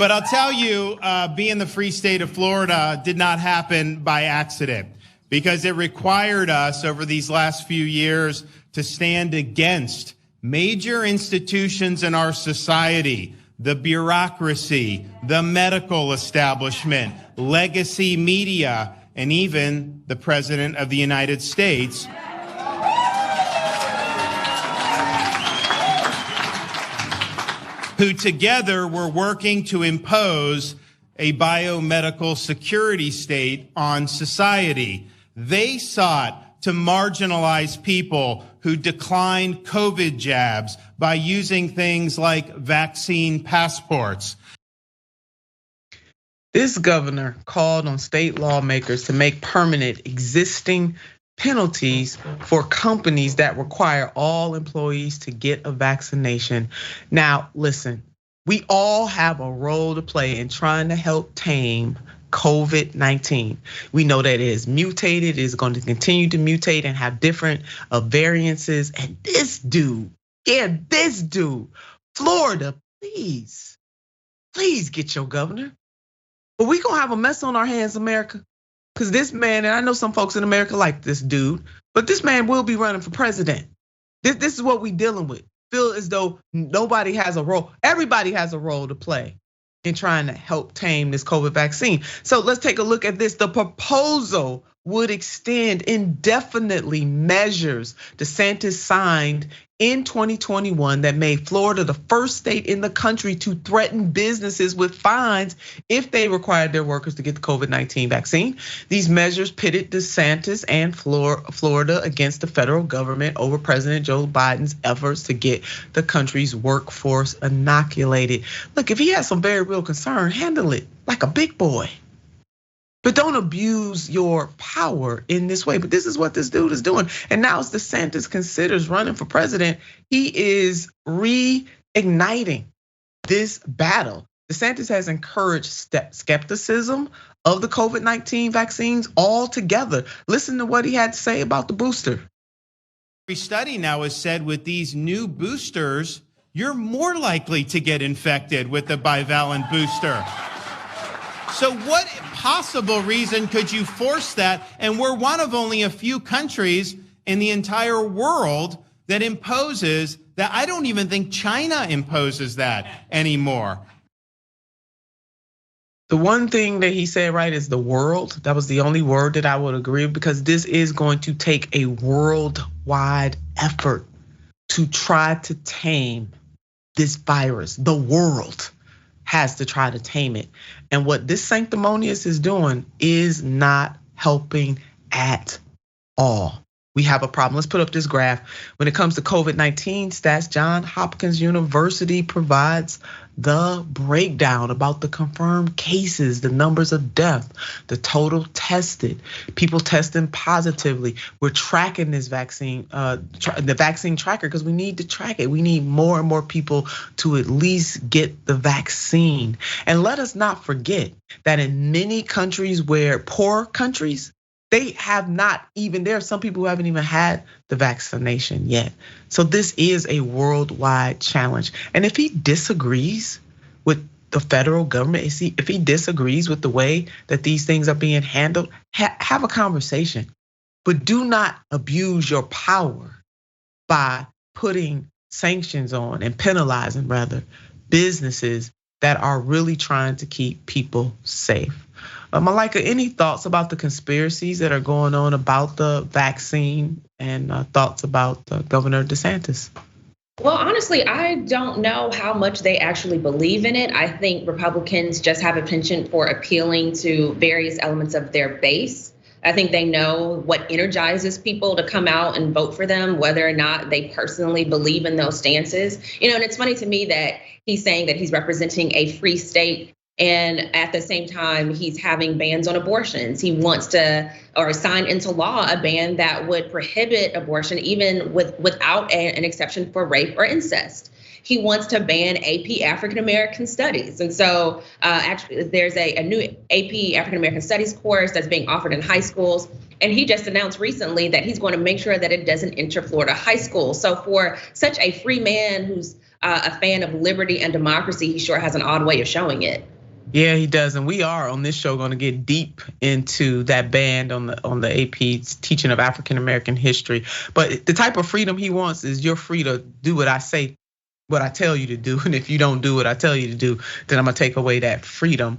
But I'll tell you, being the free state of Florida did not happen by accident, because it required us over these last few years to stand against major institutions in our society, the bureaucracy, the medical establishment, legacy media, and even the President of the United States, who together were working to impose a biomedical security state on society. They sought to marginalize people who declined COVID jabs by using things like vaccine passports. This governor called on state lawmakers to make permanent existing penalties for companies that require all employees to get a vaccination. Now, listen, we all have a role to play in trying to help tame COVID-19. We know that it is mutated, it is going to continue to mutate and have different variances. And this dude, Florida, please get your governor. But we gonna have a mess on our hands, America. Because this man, and I know some folks in America like this dude, but this man will be running for president. This is what we dealing with. Feel as though nobody has a role. Everybody has a role to play in trying to help tame this COVID vaccine. So let's take a look at this. The proposal would extend indefinitely measures DeSantis signed in 2021 that made Florida the first state in the country to threaten businesses with fines if they required their workers to get the COVID-19 vaccine. These measures pitted DeSantis and Florida against the federal government over President Joe Biden's efforts to get the country's workforce inoculated. Look, if he has some very real concern, handle it like a big boy. But don't abuse your power in this way. But this is what this dude is doing. And now as DeSantis considers running for president, he is reigniting this battle. DeSantis has encouraged skepticism of the COVID-19 vaccines altogether. Listen to what he had to say about the booster. Every study now has said with these new boosters, you're more likely to get infected with the bivalent booster. So what possible reason could you force that? And we're one of only a few countries in the entire world that imposes that. I don't even think China imposes that anymore. The one thing that he said right is the world. That was the only word that I would agree with, because this is going to take a worldwide effort to try to tame this virus. The world has to try to tame it. And what this sanctimonious is doing is not helping at all. We have a problem. Let's put up this graph. When it comes to COVID-19 stats, Johns Hopkins University provides the breakdown about the confirmed cases, the numbers of death, the total tested, people testing positively. We're tracking this vaccine, the vaccine tracker, because we need to track it. We need more and more people to at least get the vaccine. And let us not forget that in many countries where poor countries, they have not even, there are some people who haven't even had the vaccination yet. So this is a worldwide challenge. And if he disagrees with the federal government, if he disagrees with the way that these things are being handled, have a conversation. But do not abuse your power by putting sanctions on and penalizing rather businesses that are really trying to keep people safe. Malaika, any thoughts about the conspiracies that are going on about the vaccine and thoughts about Governor DeSantis? Well, honestly, I don't know how much they actually believe in it. I think Republicans just have a penchant for appealing to various elements of their base. I think they know what energizes people to come out and vote for them, whether or not they personally believe in those stances. And it's funny to me that he's saying that he's representing a free state, and at the same time, he's having bans on abortions. He wants to, or sign into law, a ban that would prohibit abortion even without an exception for rape or incest. He wants to ban AP African American Studies. And so actually there's a new AP African American Studies course that's being offered in high schools. And he just announced recently that he's going to make sure that it doesn't enter Florida high schools. So for such a free man who's a fan of liberty and democracy, he sure has an odd way of showing it. Yeah, he does, and we are on this show going to get deep into that band on the AP's teaching of African American history. But the type of freedom he wants is you're free to do what I say, what I tell you to do, and if you don't do what I tell you to do, then I'm gonna take away that freedom.